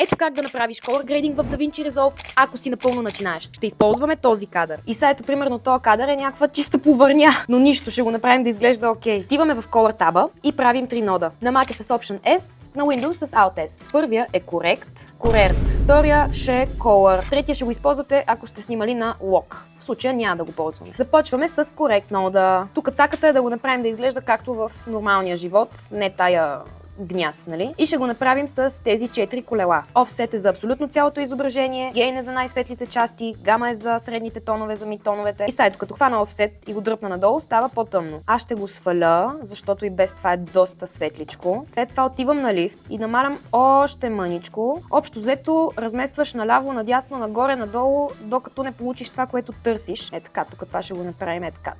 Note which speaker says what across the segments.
Speaker 1: Ето как да направиш color grading в DaVinci Resolve, ако си напълно начинаещ. Ще използваме този кадър. И сега ето, примерно, този кадър е някаква чиста повърня, но нищо, ще го направим да изглежда окей. Отиваме в Color таба и правим 3 нода. На Mac с Option S, на Windows с Alt S. Първия е Correct, Current. Втория ще е Color. Третия ще го използвате, ако сте снимали на Lock. В случая няма да го ползваме. Започваме с Correct нода. Тук цаката е да го направим да изглежда както в нормалния живот, не тая гняз, нали? И ще го направим с тези 4 колела. Offset е за абсолютно цялото изображение, Gain е за най-светлите части, Gamma е за средните тонове, за мидтоновете. И сега, като хвана Offset и го дръпна надолу, става по-тъмно. Аз ще го сваля, защото и без това е доста светличко. След това отивам на Lift и намалям още мъничко. Общо взето разместваш наляво, надясно, нагоре, надолу, докато не получиш това, което търсиш. Е така, тук това ще го направим е така.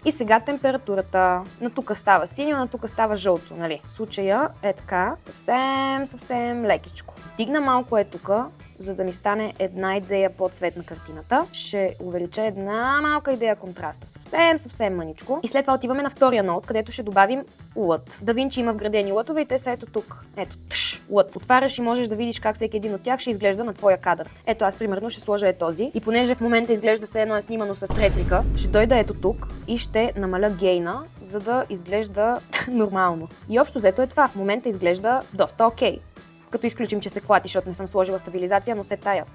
Speaker 1: И сега температурата. На тук става синьо, на тук става жълто, нали? В случая е така, съвсем лекичко. Дигна малко е тук, за да ми стане една идея по-цвет на картината. Ще увелича една малка идея контраста. Съвсем мъничко. И след това отиваме на втория нод, където ще добавим лът. DaVinci има вградени лътове и те са ето тук. Ето, лът. Отваряш и можеш да видиш как всеки един от тях ще изглежда на твоя кадър. Ето аз примерно ще сложа е този. И понеже в момента изглежда все едно е снимано с реплика, ще дойда ето тук и ще намаля гейна, за да изглежда нормално. И общо взето е това. В момента изглежда доста окей. Като изключим, че се клати, защото не съм сложила стабилизация, но се тая.